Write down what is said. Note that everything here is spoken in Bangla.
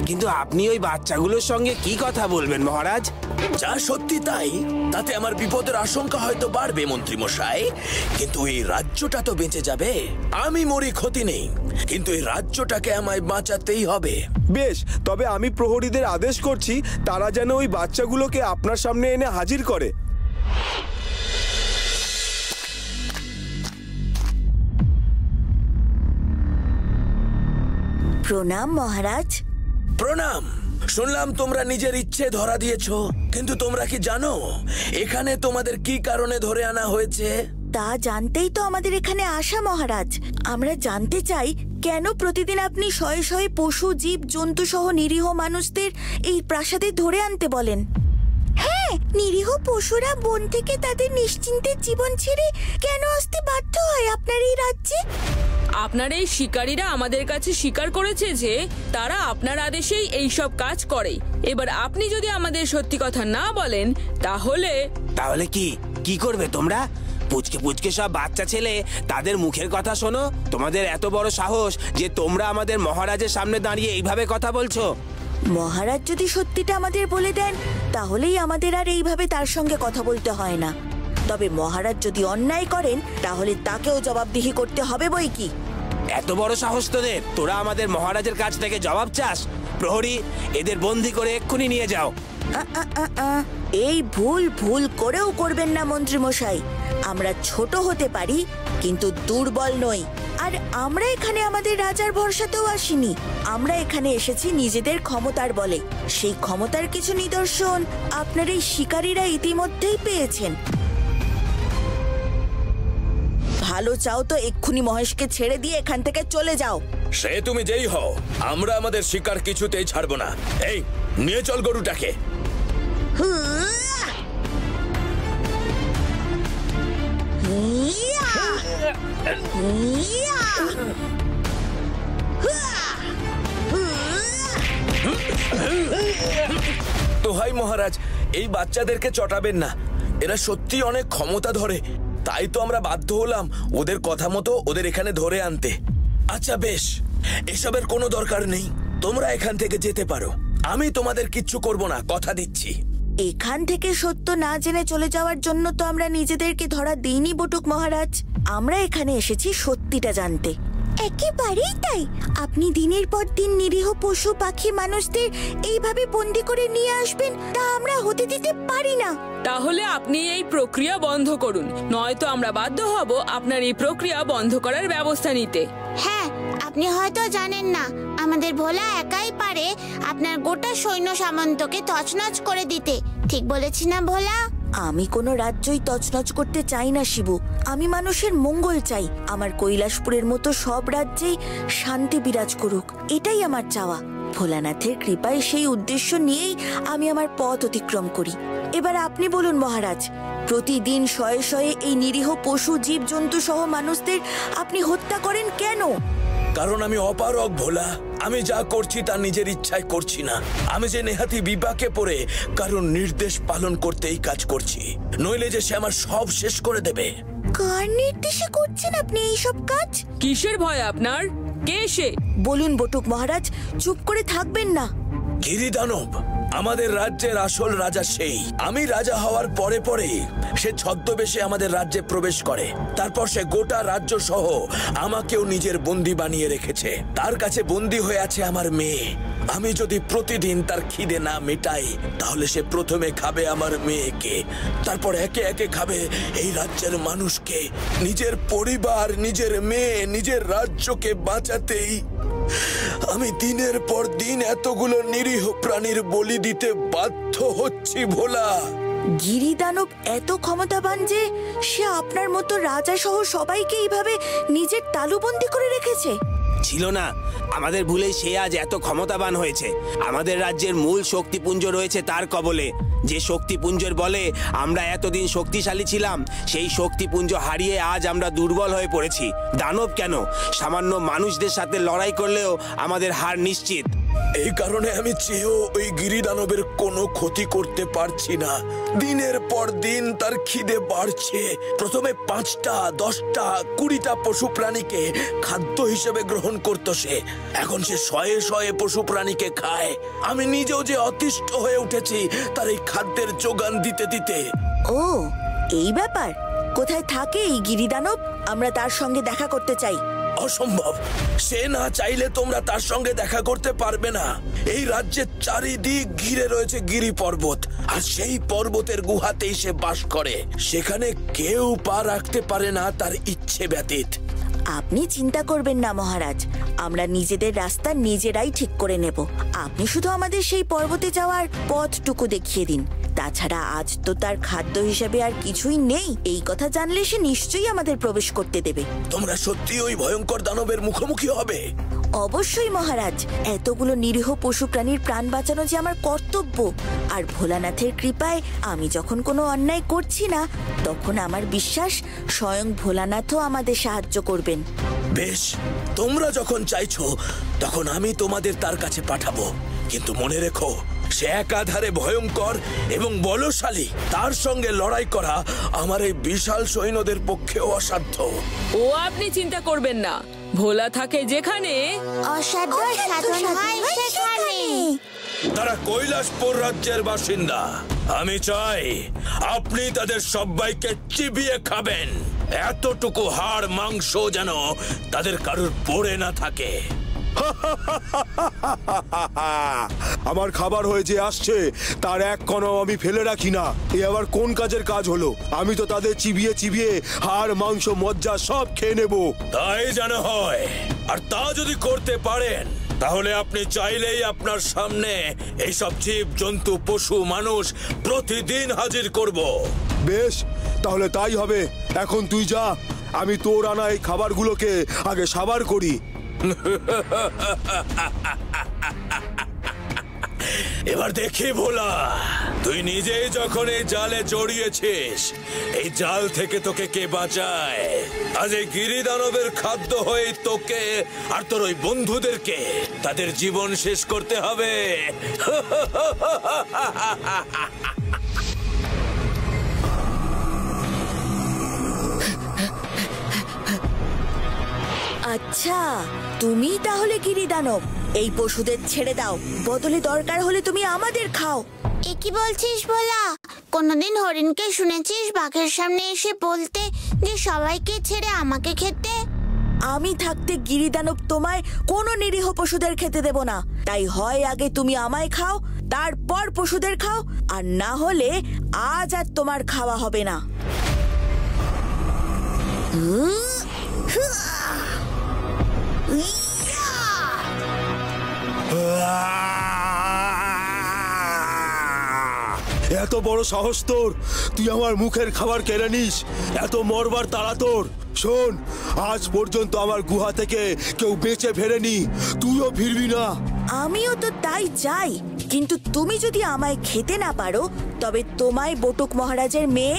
কিন্তু আপনি ওই বাচ্চাগুলোর সঙ্গে কি কথা বলবেন মহারাজ? যা সত্যি তাই, তাতে আমার বিপদের আশঙ্কা হয়তো বাড়বে মন্ত্রী মশাই, কিন্তু এই রাজ্যটা তো বেঁচে যাবে। আমি মরি ক্ষতি নেই, কিন্তু এই রাজ্যটাকে আমায় বাঁচাতেই হবে। বেশ, তবে আমি প্রহরীদের আদেশ করছি তারা যেন ওই বাচ্চাগুলোকে আপনার সামনে এনে হাজির করে। প্রণাম মহারাজ। প্রণাম। শুনলাম তোমরা নিজের ইচ্ছে ধরা দিয়েছো, কিন্তু তোমরা কি জানো এখানে তোমাদের কি কারণে ধরে আনা হয়েছে? তা জানতেই তো আমাদের এখানে আসা মহারাজ। আমরা জানতে চাই কেন প্রতিদিন আপনি শয়ে শয়ে পশু, জীব, জন্তু সহ নিরীহ মানুষদের এই প্রাসাদে ধরে আনতে বলেন। হ্যাঁ, নিরীহ পশুরা বন থেকে তাদের নিশ্চিন্তের জীবন ছেড়ে কেন আসতে বাধ্য হয় আপনার এই রাজ্যে? আপনার এই শিকারীরা আমাদের কাছে স্বীকার করেছে যে তারা আপনার আদেশেই এই সব কাজ করে। এবার আপনি যদি আমাদের সত্যি কথা না বলেন তাহলে কি করবে তোমরা? পুচকে পুচকে সব বাচ্চা ছেলে, তাদের মুখের কথা শোনো। তোমাদের এত বড় সাহস যে তোমরা আমাদের মহারাজের সামনে দাঁড়িয়ে এইভাবে কথা বলছো। মহারাজ যদি সত্যিটা আমাদের বলে দেন তাহলেই আমাদের আর এইভাবে তার সঙ্গে কথা বলতে হয় না। তবে মহারাজ যদি অন্যায় করেন তাহলে তাকেও জবাবদিহি করতে হবে বই কি। এত বড় সাহস তোদের? তোরা আমাদের মহারাজের কাছ থেকে জবাব চাস? প্রহরী, এদের বন্দি করে এক্ষুনি নিয়ে যাও। এই ভুল করেও করবেন না মন্ত্রী মশাই। আমরা ছোট হতে পারি কিন্তু দুর্বল নই। আর আমরা এখানে আমাদের রাজার ভরসাতেও আসিনি। আমরা এখানে এসেছি নিজেদের ক্ষমতার বলে। সেই ক্ষমতার কিছু নিদর্শন আপনার এই শিকারীরা ইতিমধ্যেই পেয়েছেন। ভালো চাও তো এক্ষুনি মহেশকে ছেড়ে দিয়ে এখান থেকে চলে যাও। সে তুমি যেই হও, আমরা আমাদের শিকার কিছুতেই ছাড়বো না। এই নিয়ে চল গরুটাকে। দোহাই মহারাজ, এই বাচ্চাদেরকে চটাবেন না। এরা সত্যি অনেক ক্ষমতা ধরে, তাই তো আমরা বাধ্য হলাম ওদের কথা মতো ওদের এখানে ধরে আনতে। আচ্ছা বেশ, এসবের কোনো দরকার নেই, তোমরা এখান থেকে যেতে পারো। আমি তোমাদের কিচ্ছু করব না, কথা দিচ্ছি। এখান থেকে সত্য না জেনে চলে যাওয়ার জন্য তো আমরা নিজেদেরকে ধরা দিইনি বটুক মহারাজ। আমরা এখানে এসেছি সত্যিটা জানতে। একেবারেই তাই। আপনি দিনের পর দিন নিরীহ পশু, পাখি, মানুষদের এইভাবে বন্দি করে নিয়ে আসবেন, তা আমরা হতে দিতে পারি না। তাহলে আপনি এই প্রক্রিয়া বন্ধ করুন, নয়তো আমরা বাধ্য হব আপনার এই প্রক্রিয়া বন্ধ করার ব্যবস্থা নিতে। হ্যাঁ, আপনি হয়তো জানেন না, আমাদের ভোলা একাই পারে আপনার গোটা সৈন্য সামন্তকে তছনছ করে দিতে। ঠিক বলেছি না ভোলা? আমি কোনো রাজ্যই তছনছ করতে চাই না শিবু। আমি মানুষের মঙ্গল চাই। আমার কৈলাসপুরের মতো সব রাজ্যেই শান্তি বিরাজ করুক, এটাই আমার চাওয়া। ভোলানাথের কৃপায় সেই উদ্দেশ্য নিয়েই আমি আমার পথ অতিক্রম করি। এবার আপনি বলুন মহারাজ, প্রতিদিন শয়ে শয়ে এই নিরীহ পশু, জীব, জন্তু সহ মানুষদের আপনি হত্যা করেন কেন? কারণ আমি অপারগ ভোলা। আমি যা করছি তা নিজের ইচ্ছায় করছি না। আমি যে নেহাতি বিপাকে পড়ে কারণ নির্দেশ পালন করতেই কাজ করছি, নইলে যে সে আমার সব শেষ করে দেবে। কার নির্দেশে করছেন আপনি এই সব কাজ? কিসের ভয় আপনার? কে সে? বলুন বটুক মহারাজ, চুপ করে থাকবেন না। গিরিদানব, আমাদের রাজ্যের আসল রাজা সেই। আমি রাজা হওয়ার পরে পরে সে ছদ্মবেশে আমাদের রাজ্যে প্রবেশ করে। তারপর সে গোটা রাজ্য সহ আমাকেও নিজের বন্দী বানিয়ে রেখেছে। তার কাছে বন্দী হয়ে আছে আমার মেয়ে। আমি যদি প্রতিদিন তার খিদে না মেটাই, তাহলে সে প্রথমে খাবে আমার মেয়েকে, তারপর একে একে খাবে এই রাজ্যের মানুষকে। নিজের পরিবার, নিজের মেয়ে, নিজের রাজ্যকে বাঁচাতেই আমি দিনের পর দিন এতগুলো নিরীহ প্রাণীর বলি দিতে বাধ্য হচ্ছি ভোলা। গিরিদানব এত ক্ষমতাবান যে সে আপনার মতো রাজা সহ সবাইকে এইভাবে নিজের তালুবন্দি করে রেখেছে? ছিল না, আমাদের ভুলেই সে আজ এত ক্ষমতাবান হয়েছে। আমাদের রাজ্যের মূল শক্তিপুঞ্জ রয়েছে তার কবলে। যে শক্তিপুঞ্জের বলে আমরা এতদিন শক্তিশালী ছিলাম, সেই শক্তিপুঞ্জ হারিয়ে আজ আমরা দুর্বল হয়ে পড়েছি। দানব কেন, সামান্য মানুষদের সাথে লড়াই করলেও আমাদের হার নিশ্চিত। এই কারণে আমি চেয়েও ওই গিরিদানবের কোনো ক্ষতি করতে পারছি না। দিনের পর দিন তার খিদে বাড়ছে। প্রথমে 5টা, 10টা, 20টা পশু প্রাণীকে খাদ্য হিসেবে গ্রহণ করত সে। এখন সে শয়ে শয়ে পশু প্রাণীকে খায়। আমি নিজেও যে অতিষ্ঠ হয়ে উঠেছি তার এই খাদ্যের যোগান দিতে দিতে। ও, এই ব্যাপার। কোথায় থাকে এই গিরিদানব? আমরা তার সঙ্গে দেখা করতে চাই। অসম্ভব। সে না চাইলে তোমরা তার সঙ্গে দেখা করতে পারবে না। এই রাজ্যের চারিদিক ঘিরে রয়েছে গিরি পর্বত, আর সেই পর্বতের গুহাতেই সে বাস করে। সেখানে কেউ পা রাখতে পারে না তার ইচ্ছে ব্যতীত। আপনি চিন্তা করবেন না মহারাজ, আমরা নিজেদের রাস্তা নিজেরাই ঠিক করে নেব। আপনি শুধু আমাদের সেই পর্বতে যাওয়ার পথটুকু দেখিয়ে দিন। তাছাড়া আজ তো তার খাদ্য হিসেবে আর কিছুই নেই। এই কথা জানলে সে নিশ্চয়ই আমাদের প্রবেশ করতে দেবে। তোমরা সত্যি ওই ভয়ঙ্কর দানবের মুখোমুখি হবে? অবশ্যই মহারাজ, এতগুলো নিরীহ পশু প্রাণীর প্রাণ বাঁচানো যে আমার কর্তব্য। আর ভোলানাথের কৃপায় আমি যখন কোনো অন্যায় করছি না, তখন আমার বিশ্বাস স্বয়ং ভোলানাথও আমাদের সাহায্য করবেন। বেশ, তোমরা যখন চাইছো তখন আমি তোমাদের তার কাছে পাঠাবো। কিন্তু মনে রেখো, সে একাধারে ভয়ঙ্কর এবং বলশালী। তার সঙ্গে লড়াই করা আমার এই বিশাল সৈন্যদের পক্ষেও অসাধ্য। ও আপনি চিন্তা করবেন না, ভোলা থাকে যেখানে অসাধ্য সাধন হয় সেখানে। তারা কৈলাসপুর রাজ্যের বাসিন্দা। আমি চাই আপনি তাদের সবাইকে চিবিয়ে খাবেন। এতটুকু হাড় মাংস যেন তাদের কারুর পড়ে না থাকে। আমার খাবার হয়ে যে আসছে তার এক কণাও আমি ফেলে রাখি না। এ আবার কোন কাজের কাজ হলো? আমি তো তাদের চিবিয়ে চিবিয়ে হাড় মাংস মজ্জা সব খেয়ে নেব। তাই যেন হয়। আর তা যদি করতে পারেন, তাহলে আপনি চাইলেই আপনার সামনে এইসব জীব জন্তু পশু মানুষ প্রতিদিন হাজির করব। বেশ, তাহলে তাই হবে। এখন তুই যা, আমি তোর আনা এই খাবারগুলোকে আগে সাবার করি। এবার দেখি ভোলা, তুই নিজেই যখন এই জালে জড়িয়েছিস, এই জাল থেকে তোকে কে বাঁচায়? আজ এই গিরিদানবের খাদ্য হয়ে তোকে আর তোর ওই বন্ধুদেরকে তাদের জীবন শেষ করতে হবে। আচ্ছা, তুমি তাহলে গিরিদানব। এই পশুদের ছেড়ে দাও, বদলে দরকার হলে তুমি আমাদের খাও। এ কি বলছিস ভোলা? কোনোদিন হরিণকে শুনেছিস বাঘের সামনে এসে বলতে যে সবাইকে ছেড়ে আমাকে খেতে? আমি থাকতে গিরিদানব তোমায় কোনো নিরীহ পশুদের খেতে দেব না। তাই হয় আগে তুমি আমায় খাও, তারপর পশুদের খাও, আর না হলে আজ আর তোমার খাওয়া হবে না। এত বড় সাহস তোর! তুই আমার মুখের খাবার কেড়ে নিস? এত মরবার তাড়া তোর! শোন, আজ পর্যন্ত আমার গুহা থেকে কেউ বেঁচে ফেরেনি, তুইও ফিরবি না। আমিও তো তাই চাই, কিন্তু তুমি যদি আমায় খেতে না পারো, তবে তোমায় বটুক মহারাজের মেয়ে